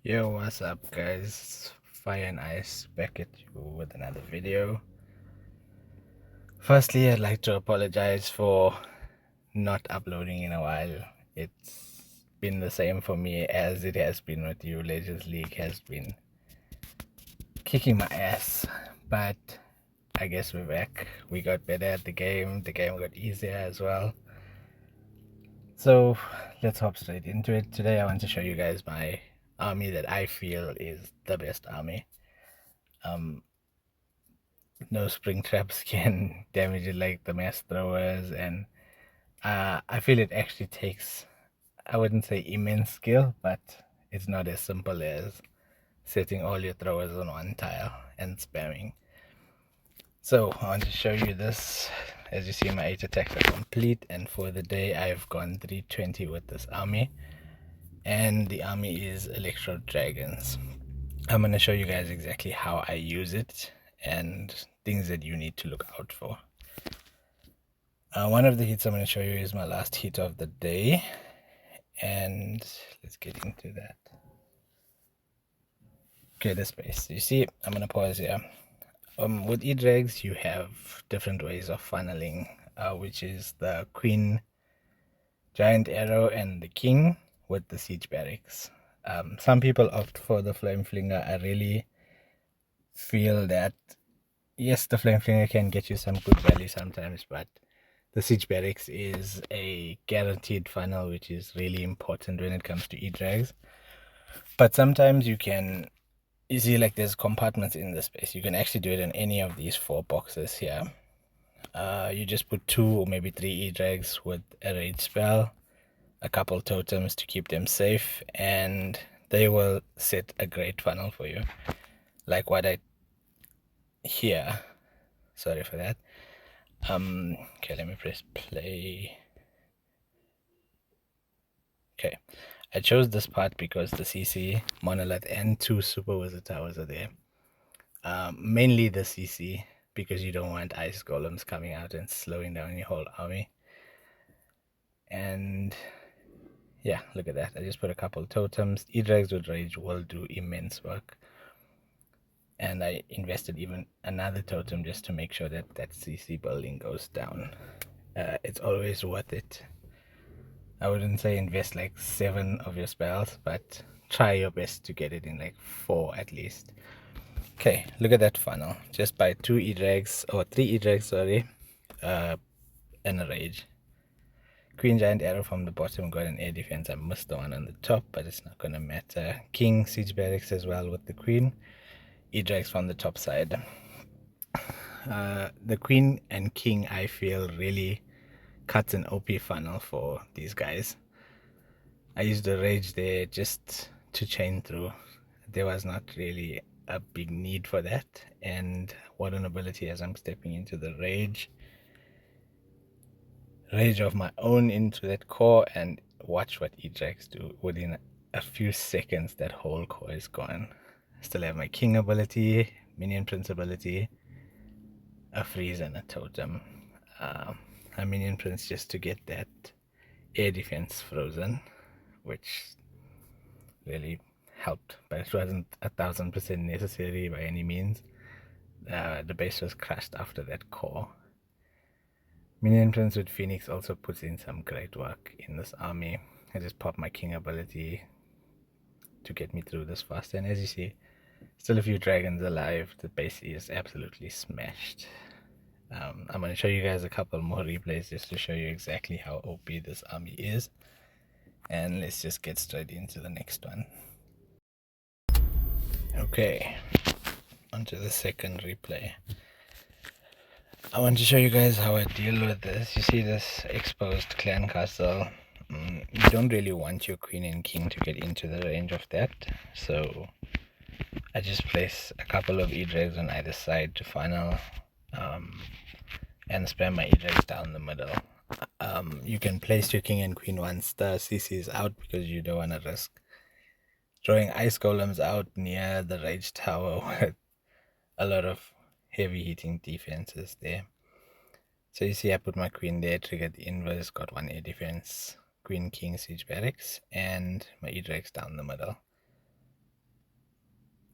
Yo, what's up guys? Fire and Ice back at you with another video. Firstly, I'd like to apologize for not uploading in a while. It's been the same for me as it has been with you. Legends League has been kicking my ass, but I guess we're back. We got better at the game got easier as well. So let's hop straight into it. Today I want to show you guys my army that I feel is the best army. No spring traps can damage it like the mass throwers, and I feel it actually takes, I wouldn't say immense skill, but it's not as simple as setting all your throwers on one tile and spamming. So I want to show you this. As you see, my 8 attacks are complete, and for the day I've gone 320 with this army, and the army is Electro Dragons. I'm going to show you guys exactly how I use it and things that you need to look out for. One of the hits I'm going to show you is my last hit of the day, and let's get into that. Okay, the space. You see, I'm going to pause here. With E-Drags, you have different ways of funneling, which is the Queen, Giant Arrow, and the King with the Siege Barracks. Some people opt for the Flame Flinger. I really feel that, yes, the Flame Flinger can get you some good value sometimes, but the Siege Barracks is a guaranteed funnel, which is really important when it comes to E-Drags. But sometimes you see, like, there's compartments in the space. You can actually do it in any of these 4 boxes here. You just put 2 or maybe 3 E-Drags with a rage spell, a couple totems to keep them safe, and they will set a great funnel for you. Like what I here. Sorry for that. Okay, let me press play. Okay, I chose this part because the CC, Monolith, and 2 Super Wizard Towers are there. Mainly the CC, because you don't want ice golems coming out and slowing down your whole army. And yeah, look at that. I just put a couple totems. E-Drags with Rage will do immense work. And I invested even another totem just to make sure that that CC building goes down. It's always worth it. I wouldn't say invest like 7 of your spells, but try your best to get it in like 4 at least. Okay, look at that funnel. Just buy 2 E-Drags, or 3 E-Drags, sorry, and a Rage. Queen, Giant Arrow from the bottom got an air defense. I missed the one on the top, but it's not gonna matter. King, Siege Barracks as well with the Queen. E-Drags from the top side. The Queen and King, I feel, really cuts an OP funnel for these guys. I used the Rage there just to chain through. There was not really a big need for that, and what an ability as I'm stepping into the rage of my own into that core, and watch what E-Drags do. Within a few seconds that whole core is gone. Still have my King ability, Minion Prince ability, a freeze, and a totem. A Minion Prince just to get that air defense frozen, which really helped, but it wasn't 1000% necessary by any means. The base was crushed after that core. Minion Prince with Phoenix also puts in some great work in this army. I just popped my King ability to get me through this fast, and as you see, still a few dragons alive. The base is absolutely smashed. I'm going to show you guys a couple more replays just to show you exactly how OP this army is, and let's just get straight into the next one. Okay, onto the second replay. I want to show you guys how I deal with this. You see this exposed clan castle. You don't really want your Queen and King to get into the range of that, so I just place a couple of E-Drags on either side to funnel, and spam my E-Drags down the middle. You can place your King and Queen once the CC is out, because you don't want to risk throwing ice golems out near the rage tower with a lot of heavy hitting defenses there. So you see I put my Queen there, triggered the inverse, got 1 air defense, Queen, King, Siege Barracks, and my E-Drags down the middle.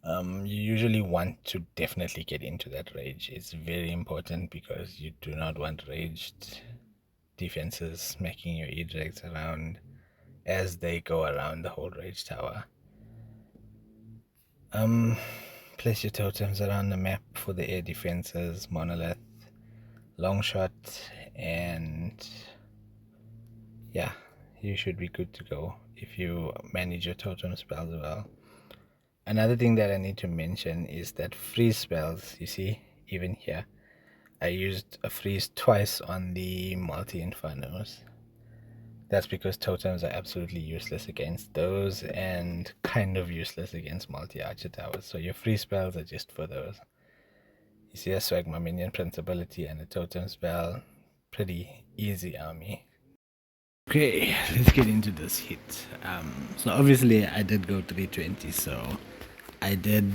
You usually want to definitely get into that rage. It's very important because you do not want raged defenses smacking your E-Dregs around as they go around the whole rage tower. Place your totems around the map for the air defenses, monolith, long shot, and yeah, you should be good to go if you manage your totem spells well. Another thing that I need to mention is that freeze spells, you see, even here, I used a freeze twice on the multi-infernos. That's because totems are absolutely useless against those and kind of useless against multi-archer towers. So your free spells are just for those. You see a Swagma minion principality and a totem spell. Pretty easy army. Okay, let's get into this hit. So obviously I did go 320, so I did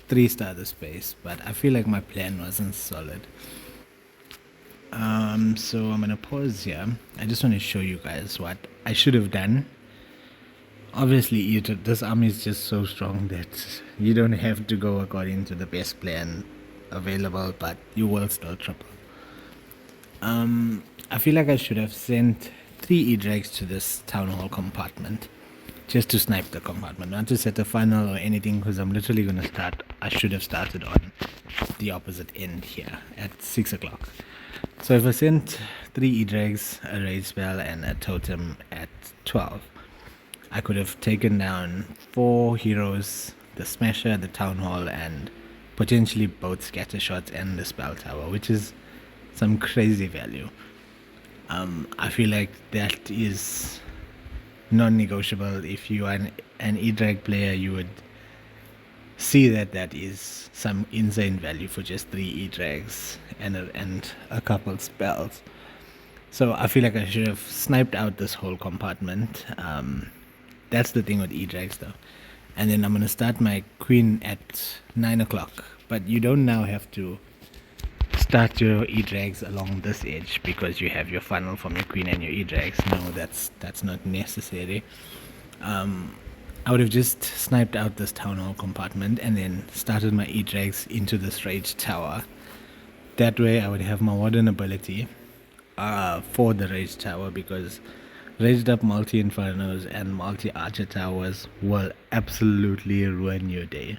3-star the space, but I feel like my plan wasn't solid. So I'm gonna pause here. I just want to show you guys what I should have done. Obviously, this army is just so strong that you don't have to go according to the best plan available, but you will still triple. I feel like I should have sent 3 E-Drags to this town hall compartment just to snipe the compartment, not to set a funnel or anything, because I'm literally gonna start. I should have started on the opposite end here at 6 o'clock. So if I sent 3 E-Drags, a rage spell, and a totem at 12, I could have taken down 4 heroes, the Smasher, the Town Hall, and potentially both Scatter Shots and the Spell Tower, which is some crazy value. I feel like that is non-negotiable. If you are an E-Drag player, you would see that that is some insane value for just 3 E-Drags and a couple spells. So I feel like I should have sniped out this whole compartment. That's the thing with E-Drags though. And then I'm going to start my queen at 9 o'clock. But you don't now have to start your E-Drags along this edge because you have your funnel from your queen and your E-Drags. No, that's not necessary. I would have just sniped out this town hall compartment and then started my E-Drags into this rage tower. That way I would have my warden ability for the rage tower, because raised up multi-infernos and multi-archer towers will absolutely ruin your day.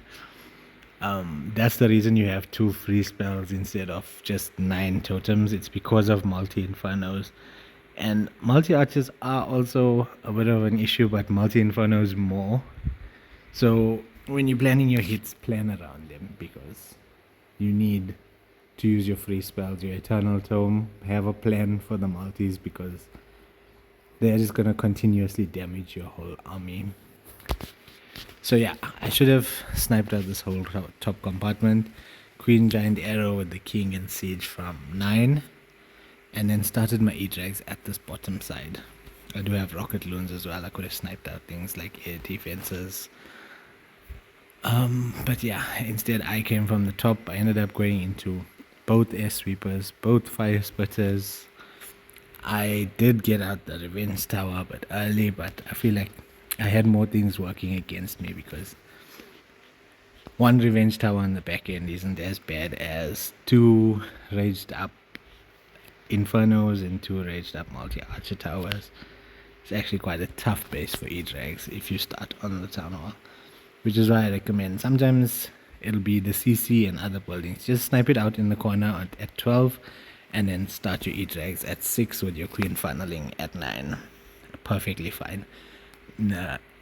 That's the reason you have 2 free spells instead of just 9 totems. It's because of multi-infernos. And multi-archers are also a bit of an issue, but multi-infernos more. So when you're planning your hits, plan around them, because you need to use your free spells, your Eternal Tome, have a plan for the multis, because they're just going to continuously damage your whole army. So yeah, I should have sniped out this whole top compartment, Queen Giant Arrow with the King and Siege from 9, and then started my E-Drags at this bottom side. I do have rocket loons as well. I could have sniped out things like air defenses. But yeah, instead I came from the top. I ended up going into both air sweepers, both fire spitters. I did get out the revenge tower but early, but I feel like I had more things working against me, because 1 revenge tower on the back end isn't as bad as 2 raged up infernos and 2 raged up multi-archer towers. It's actually quite a tough base for E-Drags if you start on the town hall, which is why I recommend sometimes it'll be the CC and other buildings. Just snipe it out in the corner at 12 and then start your E-Drags at 6 with your queen funneling at 9. Perfectly fine.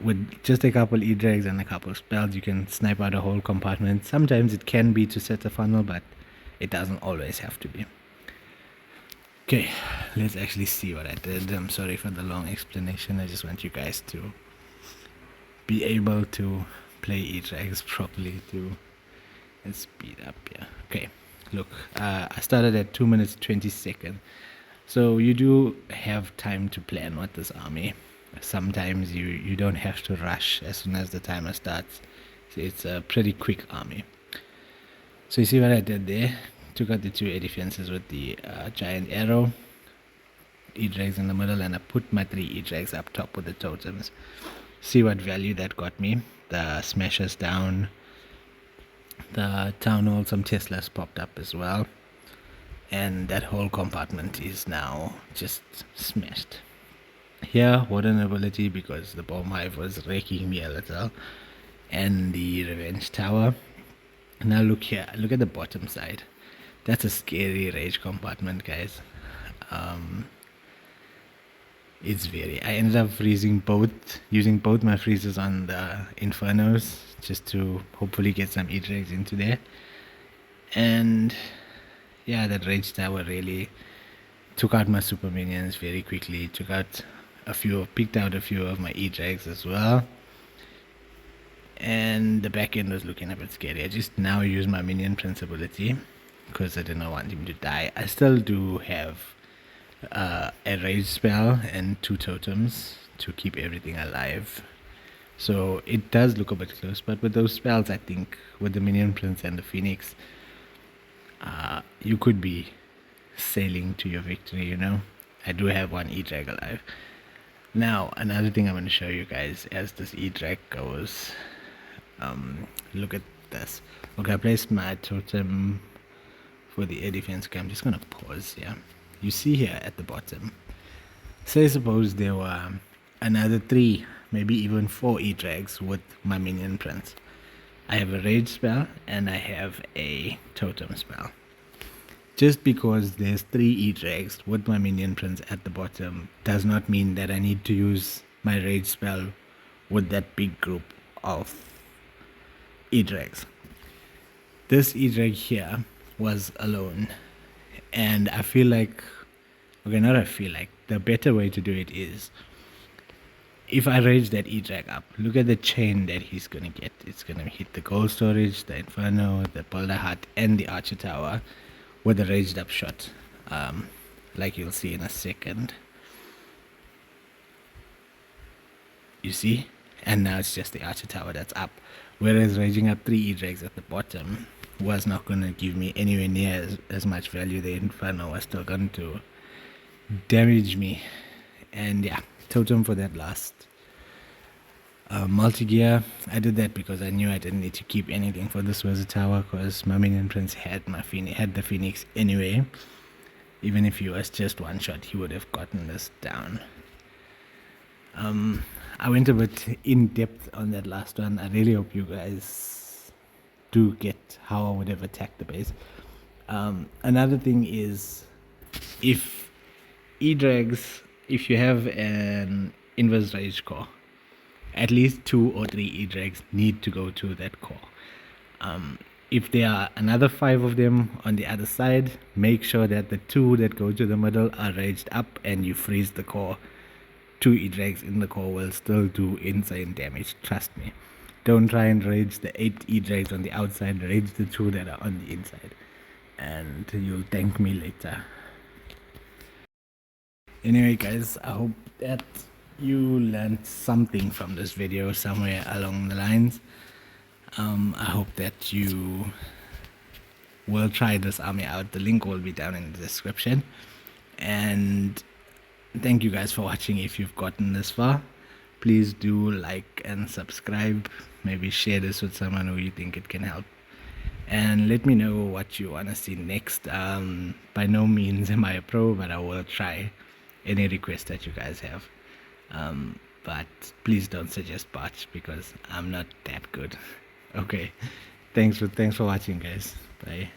With just a couple E-Drags and a couple spells, you can snipe out a whole compartment. Sometimes it can be to set a funnel, but it doesn't always have to be. Okay, let's actually see what I did. I'm sorry for the long explanation. I just want you guys to be able to play E-Drags properly too. Let's speed up here. Okay, look, I started at 2 minutes 20 seconds. So you do have time to plan with this army. Sometimes you don't have to rush as soon as the timer starts. So it's a pretty quick army. So you see what I did there? Took out the 2 air defenses with the giant arrow, E-Drags in the middle, and I put my 3 E-Drags up top with the totems. See what value that got me. The smashers down, The town hall, some Teslas popped up as well, and that whole compartment is now just smashed. Here, water nobility because the bomb hive was raking me a little, and the revenge tower. Now look here, look at the bottom side. That's a scary rage compartment, guys. It's very. I ended up using both my freezers on the Infernos just to hopefully get some E-Dregs into there. And yeah, that rage tower really took out my super minions very quickly. Picked out a few of my E-Dregs as well. And the back end was looking a bit scary. I just now use my minion prince ability because I didn't want him to die. I still do have a rage spell and 2 totems to keep everything alive. So it does look a bit close, but with those spells, I think with the minion prince and the phoenix, you could be sailing to your victory, you know. I do have 1 E-Drag alive. Now, another thing I'm going to show you guys as this E-Drag goes. Look at this. Okay, I placed my totem for the air defense. Okay, I'm just going to pause here. You see here at the bottom, say suppose there were another 3, maybe even 4 E-Drags with my minion prince. I have a rage spell and I have a totem spell. Just because there's 3 E-Drags with my minion prince at the bottom does not mean that I need to use my rage spell with that big group of E-Drags. This E-Drag here was alone, and I feel like, okay, not I feel like, the better way to do it is, if I rage that E-Drag up, look at the chain that he's gonna get. It's gonna hit the gold storage, the Inferno, the Boulder Hut, and the Archer Tower with a raged up shot, like you'll see in a second. You see? And now it's just the Archer Tower that's up. Whereas raging up 3 E-Drags at the bottom was not going to give me anywhere near as much value. The Inferno was still going to damage me. And yeah, totem for that last multi-gear. I did that because I knew I didn't need to keep anything for this Wizard Tower, because my minion prince had the Phoenix anyway. Even if he was just 1 shot, he would have gotten this down. I went a bit in depth on that last one. I really hope you guys do get how I would have attacked the base. Another thing is, if E-Drags, if you have an inverse rage core, at least 2 or 3 E-Drags need to go to that core. If there are another 5 of them on the other side, make sure that the 2 that go to the middle are raged up and you freeze the core. 2 E-Drags in the core will still do insane damage, trust me. Don't try and rage the 8 E-Drags on the outside, rage the 2 that are on the inside, and you'll thank me later. Anyway guys, I hope that you learned something from this video somewhere along the lines. I hope that you will try this army out. The link will be down in the description. And thank you guys for watching. If you've gotten this far, please do like and subscribe. Maybe share this with someone who you think it can help. And let me know what you want to see next. By no means am I a pro, but I will try any request that you guys have. But please don't suggest bots, because I'm not that good. Okay, thanks for watching guys. Bye.